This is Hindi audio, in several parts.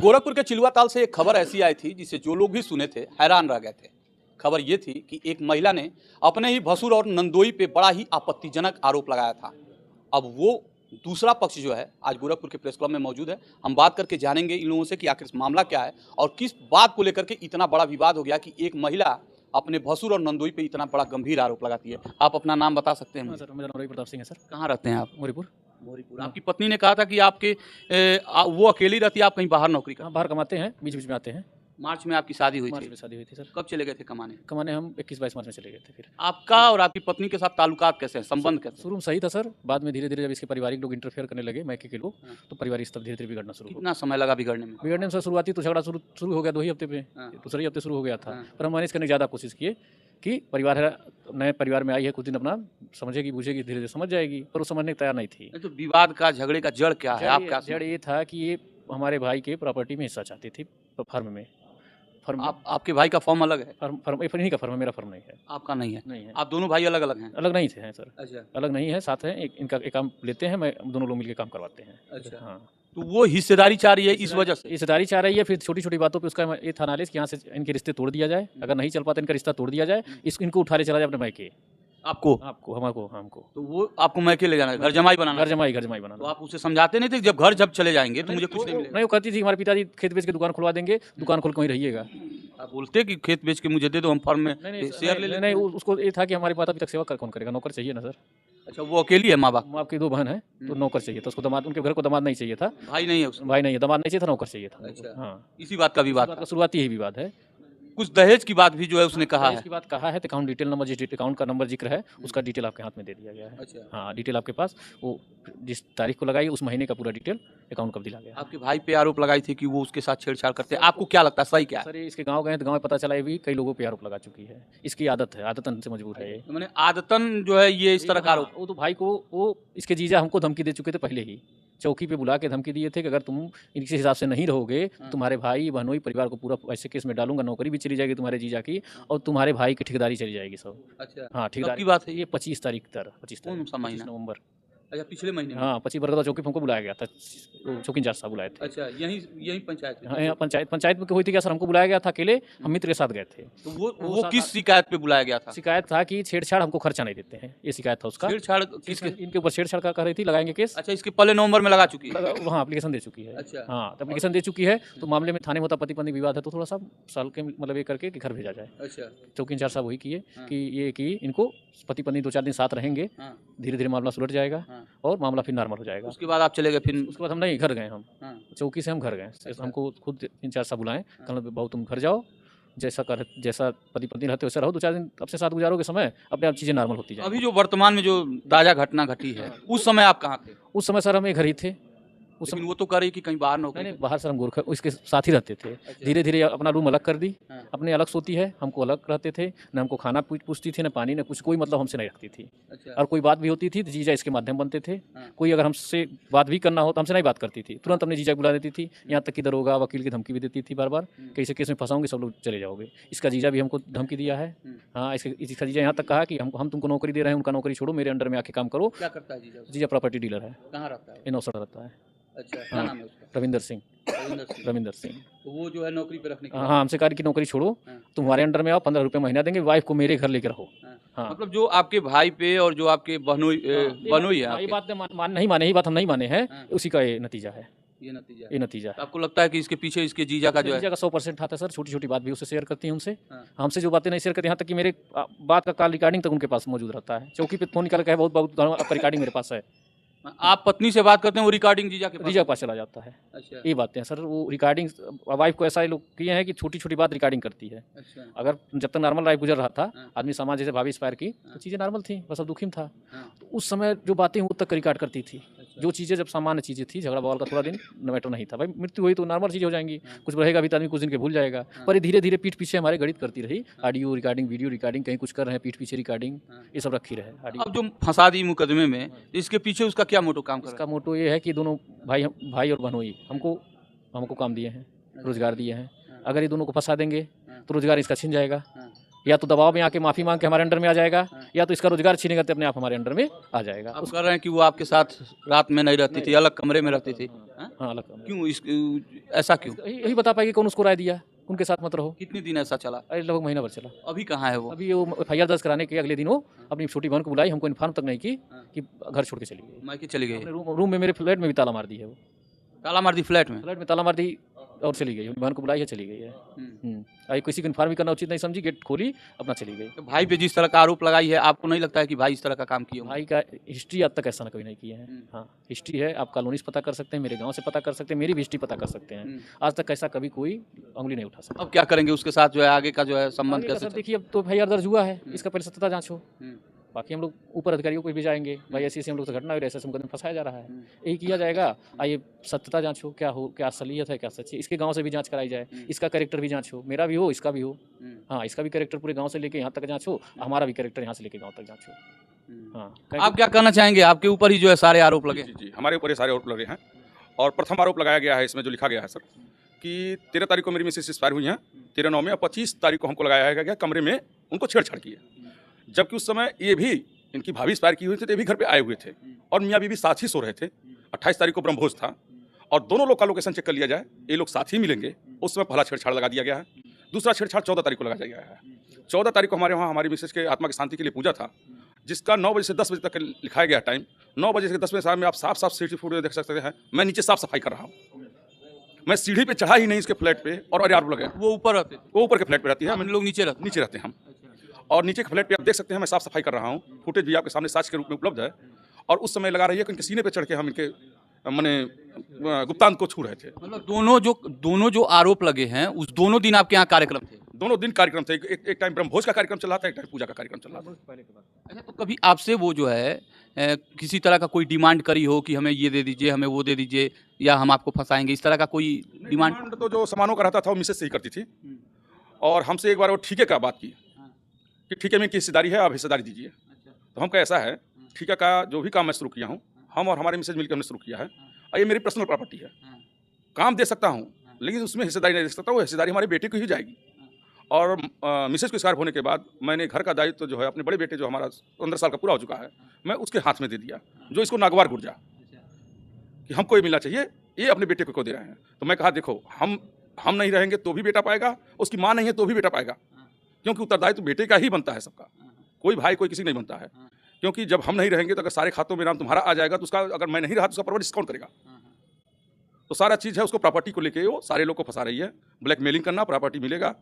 गोरखपुर के चिलुआताल से एक खबर ऐसी आई थी जिसे जो लोग भी सुने थे हैरान रह गए थे। खबर ये थी कि एक महिला ने अपने ही भसुर और नंदोई पे बड़ा ही आपत्तिजनक आरोप लगाया था। अब वो दूसरा पक्ष जो है आज गोरखपुर के प्रेस क्लब में मौजूद है। हम बात करके जानेंगे इन लोगों से कि आखिर मामला क्या है और किस बात को लेकर के इतना बड़ा विवाद हो गया कि एक महिला अपने भसुर और नंदोई पे इतना बड़ा गंभीर आरोप लगाती है। आप अपना नाम बता सकते हैं? सर, मेरा नाम रवि प्रताप सिंह है सर। कहाँ रहते हैं आप? मोरीपुर। आपकी पत्नी ने कहा था कि आपके वो अकेली रहती है, आप कहीं बाहर नौकरी हाँ, बाहर कमाते हैं, बीच बीच में आते हैं। मार्च में आपकी शादी हुई मार्च थी? में शादी हुई थी सर। कब चले गए थे कमाने? कमाने हम 21-22 मार्च में चले गए थे। फिर आपका और आपकी पत्नी के साथ ताल्लुकात कैसे हैं, संबंध कैसे? शुरू में सही था सर, बाद में धीरे धीरे जब इसके पारिवारिक लोग इंटरफेयर करने लगे, मैके के लोग, तो पारिवारिक स्तर धीरे धीरे बिगड़ना शुरू हो कितना समय लगा बिगड़ने में? गया। बिगड़ने में सर शुरुआती तो झगड़ा शुरू हो गया 2 ही हफ्ते पे, दूसरे हफ्ते शुरू हो गया था। पर हम मैनेज करने की ज़्यादा कोशिश किए कि परिवार है, नए परिवार में आई है, कुछ दिन अपना समझेगी बुझेगी, धीरे धीरे समझ जाएगी, पर वो समझने को तैयार नहीं थी। तो विवाद का, झगड़े का जड़ क्या है? आपका जड़ ये था कि ये हमारे भाई के प्रॉपर्टी में हिस्सा चाहती थी, फर्म में। आपके भाई का फॉर्म अलग है? फर्म इन्हीं का फर्म है, मेरा फर्म नहीं है। आपका नहीं है? नहीं है। आप दोनों भाई अलग अलग हैं? अलग नहीं थे हैं सर। अच्छा, अलग नहीं है, साथ हैं। इनका एक काम लेते हैं, मैं दोनों लोग मिलकर काम करवाते हैं। अच्छा। हाँ, तो वो हिस्सेदारी चाह रही है इस वजह से? हिस्सेदारी चाह रही है। फिर छोटी छोटी बातों पे उसका ये था नालिश कि यहाँ से इनके रिश्ते तोड़ दिया जाए, अगर नहीं चल पाता इनका रिश्ता तोड़ दिया जाए, इनको उठा ले चला जाए अपने मायके। आपको? हमको। तो वो आपको मैके ले जाना है, घर जमाई बनाना? घर जमाई बनाना। तो आप उसे समझाते नहीं थे जब चले जाएंगे तो मुझे कुछ नहीं मिलेगा? नहीं, वो कहती थी हमारे पिताजी खेत बेच के दुकान खुलवा देंगे, दुकान खोल के वहीं रहिएगा। आप बोलते कि खेत बेच के मुझे दे दो, हम फर्म में शेयर ले लेते। नहीं, उसको ये था कि हमारे माता पिता की सेवा कौन करेगा, नौकर चाहिए ना सर। अच्छा, वो अकेली है? माँ बाप? आपकी 2 बहन है, तो नौकर चाहिए था उसको। दामाद, उनके घर को दामाद नहीं चाहिए था। भाई नहीं है उसमें? भाई नहीं है, दामाद नहीं चाहिए था, नौकर चाहिए था। अच्छा, हाँ, इसी बात का विवाद था? शुरुआती यही विवाद है। कुछ दहेज की बात भी जो है उसने कहा है? इसकी बात कहा है, तो अकाउंट डिटेल नंबर, जिस अकाउंट का नंबर जिक्र है उसका डिटेल आपके हाथ में दे दिया गया है। अच्छा। हाँ, डिटेल आपके पास, वो जिस तारीख को लगाई उस महीने का पूरा डिटेल अकाउंट कब दिला गया। आपके भाई पे आरोप लगाई थी कि वो उसके साथ छेड़छाड़ करते हैं, आपको क्या लगता है सही क्या है? सर, ये इसके गांव गए तो गांव में पता चला, ये भी कई लोगों पे आरोप लगा चुकी है। इसकी आदत है, आदतन से मजबूर है ये। मैंने आदतन जो है ये इस तरह का आरोप? वो तो भाई को, वो इसके जीजा हमको धमकी दे चुके थे पहले ही, चौकी पे बुला के धमकी दिए थे कि अगर तुम इनके हिसाब से नहीं रहोगे तो तुम्हारे भाई बहनोई परिवार को पूरा ऐसे केस में डालूंगा, नौकरी भी चली जाएगी तुम्हारे जीजा की, और तुम्हारे भाई की ठेकेदारी चली जाएगी सब। अच्छा, हाँ, ठेकेदारी की बात है ये 25 तारीख तक, 25 कौन सा महीना? नवंबर। अच्छा, पिछले महीने? हाँ, 25 बरगदा चौकी पे हमको बुलाया गया था, चौकी इंचार्ज साहब बुलाए थे। अच्छा, यही पंचायत में? हाँ, यहाँ पंचायत में हुई थी क्या सर? हमको बुलाया गया था अकेले, हम मित्र के साथ गए थे। तो वो किस शिकायत पे बुलाया गया था? शिकायत था कि छेड़छाड़, हमको खर्चा नहीं देते हैं, ये शिकायत था उसका। छेड़छाड़ किसके? इनके ऊपर छेड़छाड़ का कह रही थी, लगाएंगे केस। अच्छा, इसके पहले नवंबर में लगा चुकी है? वहाँ एप्लीकेशन दे चुकी है। अच्छा। हाँ, तो एप्लीकेशन दे चुकी है, तो मामले में थाने में होता पति पत्नी विवाद है, तो थोड़ा सा साल के मतलब ये करके कि घर भेजा जाए। अच्छा, चौकी इंचार्ज साहब वही किए कि ये कि इनको पति पत्नी 2-4 दिन साथ रहेंगे, धीरे धीरे मामला सुलझ जाएगा और मामला फिर नॉर्मल हो जाएगा। उसके बाद आप चले गए? फिर उसके बाद हम नहीं, घर गए हम। चौकी से हम घर गए, हमको खुद इंचार्ज साहब बुलाएं, कहना भाऊ तुम घर जाओ, जैसा पति पत्नी रहते वैसा रहो, 2-4 दिन आपसे साथ गुजारोगे समय, अपने आप चीज़ें नॉर्मल होती जाएंगी। अभी जो वर्तमान में जो ताज़ा घटना घटी है उस समय आप कहाँ थे? उस समय सर हम घर ही थे। उस लेकिन वो तो कह रही कि कहीं बाहर नौकरी? नहीं, बाहर सर हम गोरखा उसके साथ ही रहते थे। धीरे धीरे अपना रूम अलग कर दी, अपने अलग सोती है, हमको अलग रहते थे, न हमको खाना पूछती थी, न पानी, न कुछ, कोई मतलब हमसे नहीं रखती थी। अच्छा। और कोई बात भी होती थी तो जीजा इसके माध्यम बनते थे। कोई अगर हमसे बात भी करना हो तो हमसे नहीं बात करती थी, तुरंत अपने जीजा बुला देती थी। यहाँ तक कि दरोगा वकील की धमकी भी देती थी बार बार, कैसे केस में फंसाऊंगी, सब लोग चले जाओगे। इसका जीजा भी हमको धमकी दिया है। हाँ, इसका जीजा यहाँ तक कहा कि हम तुमको नौकरी दे रहे हैं, उनका नौकरी छोड़ो, मेरे अंडर में आके काम करो। क्या करता है जीजा? जीजा प्रॉपर्टी डीलर है। कहाँ रहता है? ये नौसड़ रहता है। अच्छा, क्या नाम है उसका? रविंदर सिंह। तो वो जो है नौकरी पे रखने के हाँ, हमसे कहा कि नौकरी छोड़ो, तुम्हारे अंडर में आओ, 15 रुपये महीना देंगे, वाइफ को मेरे घर लेकर रहो। हाँ, मतलब जो आपके भाई पे और जो आपके बहनोई है, ये बात नहीं माने, ये बात हम नहीं माने हैं, उसी का ये नतीजा है। ये नतीजा है। आपको लगता है कि इसके पीछे इसके जीजा का जो है? 100% हाथ है सर। छोटी छोटी बात भी उससे शेयर करती हैं, उनसे हमसे जो बातें नहीं शेयर करती, यहाँ तक कि मेरे बात का कॉल रिकॉर्डिंग तक उनके पास मौजूद रहता है। चौकी पे फोन निकाल के बहुत आपका रिकॉर्डिंग मेरे पास है। आप पत्नी से बात करते हैं, वो रिकॉर्डिंग जीजा के पास चला जाता है। अच्छा। ये बातें हैं सर, वो रिकॉर्डिंग वाइफ को ऐसा ही लोग किए हैं कि छोटी छोटी बात रिकॉर्डिंग करती है। अच्छा। अगर जब तक नॉर्मल लाइफ गुजर रहा था, आदमी समाज जैसे भाभी एक्सपायर की, तो चीज़ें नॉर्मल थी, बस अब दुखी था। तो उस समय जो बातें वो तक रिकॉर्ड करती थी। जो चीज़ें जब सामान्य चीज़ें थी, झगड़ा बवाल का थोड़ा दिन मैटर नहीं था। भाई मृत्यु हुई तो नॉर्मल चीज़ हो जाएंगी, कुछ रहेगा भी तो आदमी कुछ दिन के भूल जाएगा। पर धीरे धीरे पीठ पीछे हमारे गणित करती रही, ऑडियो रिकॉर्डिंग, वीडियो रिकॉर्डिंग, कहीं कुछ कर रहे हैं पीठ पीछे रिकॉर्डिंग, ये सब रखी रहे। अब जो फंसा दी मुकदमे में, इसके पीछे उसका क्या मोटो काम कर रहा है? इसका मोटो ये है कि दोनों भाई और बहनोई हमको काम दिए हैं, रोजगार दिए हैं। अगर ये दोनों को फंसा देंगे तो रोजगार इसका छिन जाएगा, या तो दबाव में आके माफ़ी मांग के हमारे अंडर में आ जाएगा, या तो इसका रोजगार छीनेगा तो अपने आप हमारे अंडर में आ जाएगा। आप कह रहे हैं कि वो आपके साथ रात में नहीं रहती थी, अलग कमरे में रहती थी? हाँ अलग काम है। क्यों ऐसा क्यों? यही बता पाएगी कौन उसको राय दिया, उनके साथ मत रहो। कितने दिन ऐसा चला? अरे लगभग महीना भर चला। अभी कहाँ है वो? अभी वो FIR दर्ज कराने के अगले दिन वो अपनी छोटी बहन को बुलाई, हमको इन्फॉर्म तक नहीं की कि घर छोड़ के चली गई। मायके चली गई? अपने रूम में, मेरे फ्लैट में भी ताला मार दी है वो। ताला मार दी फ्लैट में? फ्लैट में ताला मार दी और चली गई। बहन को बुलाई है, चली गई है। किसी को इन्फॉर्म भी करना उचित नहीं समझी, गेट खोली, अपना चली गई। तो भाई पे जिस तरह का आरोप लगाई है, आपको नहीं लगता है कि भाई इस तरह का काम किए होंगे? भाई का हिस्ट्री आज तक ऐसा ना कभी नहीं किया है। हाँ हिस्ट्री है, आप कॉलोनी से पता कर सकते हैं, मेरे गांव से पता कर सकते हैं, मेरी भी हिस्ट्री पता कर सकते हैं। आज तक ऐसा कभी कोई उंगली नहीं उठा सकता। अब क्या करेंगे उसके साथ जो है आगे का जो है संबंध आगे का कैसे? सर देखिए, अब तो FIR दर्ज हुआ है, इसका पहले सत्यता जांच हो। बाकी हम लोग ऊपर अधिकारियों को भी जाएंगे, भाई ऐसी ऐसी हम लोग से घटना हुई, ऐसे ऐसे मुकदमे फंसाया जा रहा है, यही किया जाएगा। आइए सत्यता जांच हो, क्या असलियत है, क्या सच्ची, इसके गांव से भी जांच कराई जाए, इसका कैरेक्टर भी जांच हो, मेरा भी हो, इसका भी हो। हाँ इसका भी कैरेक्टर पूरे गांव से लेके यहाँ तक जांच हो, हमारा भी कैरेक्टर यहाँ से लेके गांव तक जांच हो। हाँ आप क्या कहना चाहेंगे? आपके ऊपर ही जो है सारे आरोप लगे? जी, हमारे ऊपर ये सारे आरोप लगे हैं। और प्रथम आरोप लगाया गया है इसमें, जो लिखा गया है सर, कि 13 तारीख को मेरी मिसेस एक्सपायर हुई हैं, 13/9 में, और 25 तारीख को हमको लगाया गया कमरे में उनको छेड़छाड़ की है। जबकि उस समय ये भी, इनकी भाभी एक्सपायर की हुई थी, तो ये भी घर पे आए हुए थे और मियाँ बीवी साथ ही सो रहे थे। 28 तारीख को ब्रह्मभोज था और दोनों लोग का लोकेशन चेक कर लिया जाए, ये लोग साथ ही मिलेंगे। उस समय पहला छेड़छाड़ लगा दिया गया है। दूसरा छेड़छाड़ 14 तारीख को लगाया गया है। 14 तारीख को हमारे वहाँ हमारी मिसेस के आत्मा की शांति के लिए पूजा था, जिसका 9 बजे से 10 बजे तक लिखाया गया टाइम। 9 बजे से 10 बजे साल में आप साफ साफ सीढ़ी फूट देख सकते हैं। मैं नीचे साफ सफाई कर रहा हूँ, मैं सीढ़ी पे चढ़ा ही नहीं इसके फ्लैट पे, और आरोप लगे। वो ऊपर रहते थे? वो ऊपर के फ्लैट पे रहती है, हम लोग नीचे रहते हैं हम। और नीचे के फ्लैट पे आप देख सकते हैं, मैं साफ सफाई कर रहा हूँ। फुटेज भी आपके सामने साक्ष्य के रूप में उपलब्ध है। और उस समय लगा रही है कि इनके सीने पे चढ़ के हम इनके मैंने गुप्तांग को छू रहे थे। मतलब दोनों जो आरोप लगे हैं, उस दोनों दिन आपके यहाँ कार्यक्रम थे? दोनों दिन कार्यक्रम थे। एक टाइम ब्रह्मभोज का कार्यक्रम चल रहा था, एक टाइम पूजा का कार्यक्रम चल रहा था। अच्छा, तो कभी आपसे वो जो है किसी तरह का कोई डिमांड करी हो कि हमें ये दे दीजिए, हमें वो दे दीजिए, या हम आपको फंसाएंगे, इस तरह का कोई डिमांड? तो जो सामानों का रहता था वो मिसेस से ही करती थी। और हमसे एक बार वो ठेके का बात की कि ठेके में की हिस्सेदारी है, आप हिस्सेदारी दीजिए। तो हम कहा ऐसा है, ठेका का जो भी काम मैं शुरू किया हूँ, हम और हमारे मिसेज मिलकर हमने शुरू किया है, और ये मेरी पर्सनल प्रॉपर्टी है। काम दे सकता हूँ लेकिन उसमें हिस्सेदारी नहीं दे सकता। वो हिस्सेदारी हमारे बेटे को ही जाएगी। और मिसेज को एक्सपायर होने के बाद मैंने घर का दायित्व जो है अपने बड़े बेटे, जो हमारा 15 साल का पूरा हो चुका है, मैं उसके हाथ में दे दिया, जो इसको नागवार गुर्जा कि हमको ये मिलना चाहिए, ये अपने बेटे को दे रहे हैं। तो मैं कहा देखो, हम नहीं रहेंगे तो भी बेटा पाएगा, उसकी माँ नहीं है तो भी बेटा पाएगा, क्योंकि उत्तरदायित्व बेटे का ही बनता है सबका। कोई भाई कोई किसी नहीं बनता है, क्योंकि जब हम नहीं रहेंगे तो अगर सारे खातों में नाम तुम्हारा आ जाएगा तो उसका, अगर मैं नहीं रहा तो उसका परवरिश कौन करेगा? तो सारा चीज़ है, उसको प्रॉपर्टी को लेके वो सारे लोग को फंसा रही है, ब्लैकमेलिंग करना, प्रॉपर्टी मिलेगा,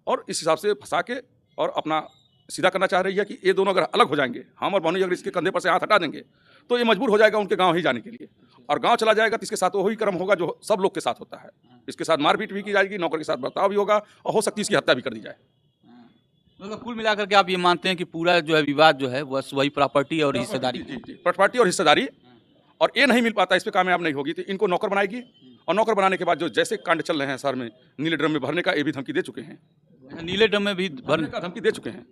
और इस हिसाब से फंसा के और अपना सीधा करना चाह रही है कि ये दोनों अगर अलग हो जाएंगे, हम और भानु अगर इसके कंधे पर से हाथ हटा देंगे तो ये मजबूर हो जाएगा उनके गांव ही जाने के लिए, और गांव चला जाएगा तो इसके साथ वही कर्म होगा जो सब लोग के साथ होता है। इसके साथ मारपीट भी की जाएगी, नौकर के साथ बर्ताव भी होगा, और हो सकती है इसकी हत्या भी कर दी जाए। मतलब कुल मिलाकर के आप ये मानते हैं कि पूरा जो है विवाद जो है बस वही प्रॉपर्टी और हिस्सेदारी? जी, प्रॉपर्टी और हिस्सेदारी, और ये नहीं मिल पाता, इस पर कामयाब नहीं होगी तो इनको नौकर बनाएगी, और नौकर बनाने के बाद जो जैसे कांड चल रहे हैं शहर में, नीले ड्रम में भरने का ये भी धमकी दे चुके हैं। नीले ड्रम में भी भरने का धमकी दे चुके हैं।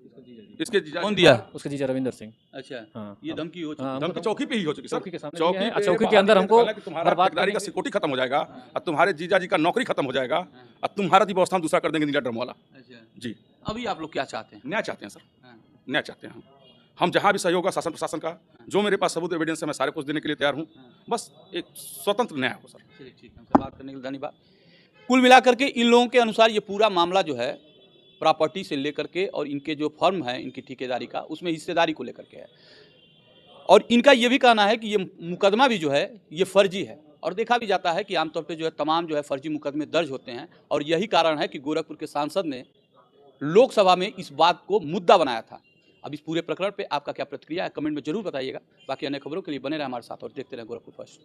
इसके जीजा, कौन दिया? उसके जीजा रविंदर सिंह। अच्छा, हाँ, ये धमकी हो चुकी? धमकी चौकी पे ही हो चुकी सर, चौकी के सामने चौकी दिया है, पे चौकी के अंदर हमको तुम्हारा ठेकेदारी का सिक्योरिटी खत्म हो जाएगा, और तुम्हारे जीजा जी का नौकरी खत्म हो जाएगा, और तुम्हारा व्यवस्था हम दूसरा कर देंगे, नीला ड्रम वाला। अच्छा जी, अभी आप लोग क्या चाहते हैं? न्याय चाहते हैं सर, न्याय चाहते हैं हम जहाँ भी सहयोग होगा शासन प्रशासन का, जो मेरे पास सबूत एविडेंस है, मैं सारे कुछ देने के लिए तैयार हूँ, बस एक स्वतंत्र न्याय हो सर। चलिए ठीक है, हमसे बात करने के लिए धन्यवाद। कुल मिलाकर के इन लोगों के अनुसार ये पूरा मामला जो है प्रॉपर्टी से लेकर के और इनके जो फर्म है इनकी ठेकेदारी का, उसमें हिस्सेदारी को लेकर के है, और इनका ये भी कहना है कि ये मुकदमा भी जो है ये फर्जी है, और देखा भी जाता है कि आमतौर पे जो है तमाम जो है फर्जी मुकदमे दर्ज होते हैं, और यही कारण है कि गोरखपुर के सांसद ने लोकसभा में इस बात को मुद्दा बनाया था। अब इस पूरे प्रकरण पे आपका क्या प्रतिक्रिया है, कमेंट में जरूर बताइएगा। बाकी अन्य खबरों के लिए बने रहे हमारे साथ और देखते रहें गोरखपुर फर्स्ट।